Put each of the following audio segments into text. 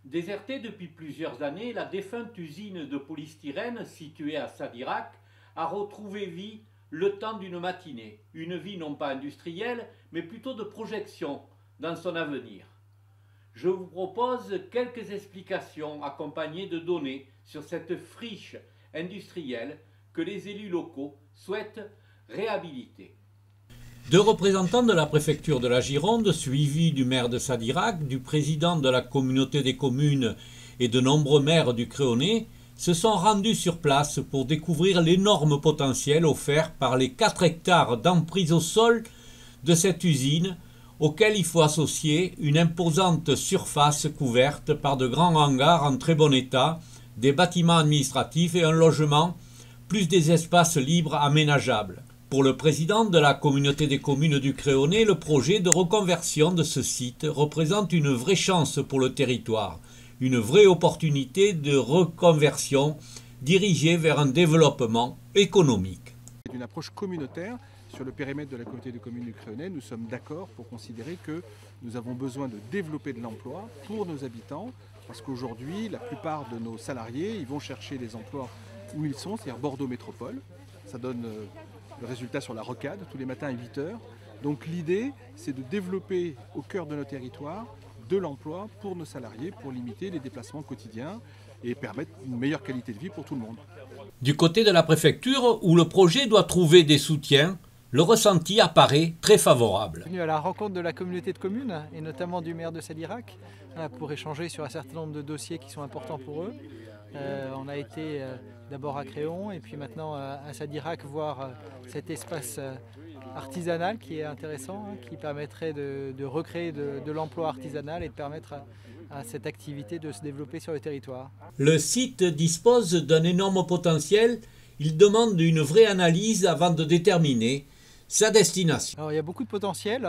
Désertée depuis plusieurs années, la défunte usine de polystyrène située à Sadirac a retrouvé vie le temps d'une matinée. Une vie non pas industrielle, mais plutôt de projection dans son avenir. Je vous propose quelques explications accompagnées de données sur cette friche industrielle que les élus locaux souhaitent réhabiliter. Deux représentants de la préfecture de la Gironde, suivis du maire de Sadirac, du président de la communauté des communes et de nombreux maires du Créonais, se sont rendus sur place pour découvrir l'énorme potentiel offert par les 4 hectares d'emprise au sol de cette usine, auquel il faut associer une imposante surface couverte par de grands hangars en très bon état, des bâtiments administratifs et un logement, plus des espaces libres aménageables. Pour le président de la communauté des communes du Créonais, le projet de reconversion de ce site représente une vraie chance pour le territoire, une vraie opportunité de reconversion dirigée vers un développement économique. C'est une approche communautaire. Sur le périmètre de la communauté des communes du Créonais, nous sommes d'accord pour considérer que nous avons besoin de développer de l'emploi pour nos habitants, parce qu'aujourd'hui, la plupart de nos salariés, ils vont chercher des emplois où ils sont, c'est-à-dire Bordeaux Métropole. Ça donne le résultat sur la rocade, tous les matins à 8 h. Donc l'idée, c'est de développer au cœur de nos territoires de l'emploi pour nos salariés, pour limiter les déplacements quotidiens et permettre une meilleure qualité de vie pour tout le monde. Du côté de la préfecture, où le projet doit trouver des soutiens, le ressenti apparaît très favorable. Venu à la rencontre de la communauté de communes et notamment du maire de Sadirac pour échanger sur un certain nombre de dossiers qui sont importants pour eux. On a été d'abord à Créon et puis maintenant à Sadirac voir cet espace artisanal qui est intéressant, qui permettrait de recréer de l'emploi artisanal et de permettre à cette activité de se développer sur le territoire. Le site dispose d'un énorme potentiel. Il demande une vraie analyse avant de déterminer sa destination. Alors, il y a beaucoup de potentiel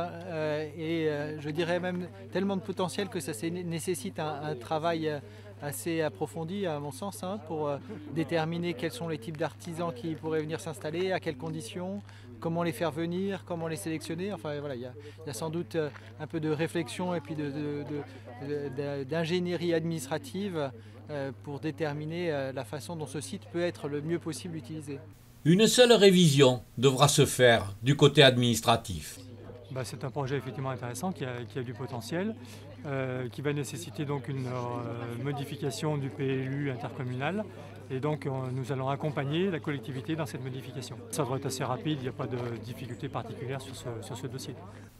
et je dirais même tellement de potentiel que ça nécessite un travail assez approfondi à mon sens pour déterminer quels sont les types d'artisans qui pourraient venir s'installer, à quelles conditions, comment les faire venir, comment les sélectionner. Enfin voilà, il y a sans doute un peu de réflexion et puis d'ingénierie administrative pour déterminer la façon dont ce site peut être le mieux possible utilisé. Une seule révision devra se faire du côté administratif. C'est un projet effectivement intéressant qui a du potentiel, qui va nécessiter donc une modification du PLU intercommunal et donc nous allons accompagner la collectivité dans cette modification. Ça devrait être assez rapide, il n'y a pas de difficulté particulière sur ce dossier.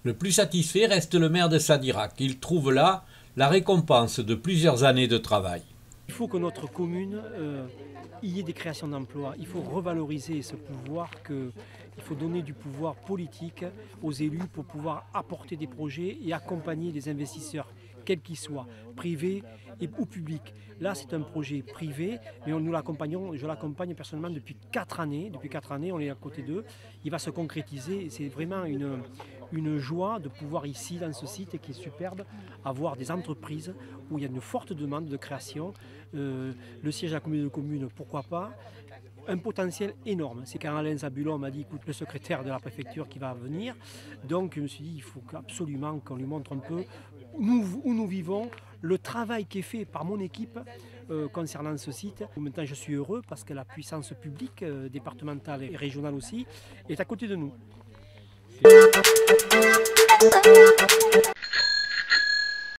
Le plus satisfait reste le maire de Sadirac. Il trouve là la récompense de plusieurs années de travail. Il faut que notre commune y ait des créations d'emplois. Il faut revaloriser ce pouvoir, il faut donner du pouvoir politique aux élus pour pouvoir apporter des projets et accompagner les investisseurs, quels qu'ils soient, privés ou publics. Là, c'est un projet privé, mais nous l'accompagnons, je l'accompagne personnellement depuis 4 années. Depuis 4 années, on est à côté d'eux. Il va se concrétiser. C'est vraiment une joie de pouvoir ici, dans ce site qui est superbe, avoir des entreprises où il y a une forte demande de création. Le siège de la communauté de communes, pourquoi pas. Un potentiel énorme. C'est quand Alain Zabulon m'a dit, écoute, le secrétaire de la préfecture qui va venir. Donc je me suis dit, il faut absolument qu'on lui montre un peu où nous vivons, le travail qui est fait par mon équipe concernant ce site. Maintenant, je suis heureux parce que la puissance publique, départementale et régionale aussi, est à côté de nous.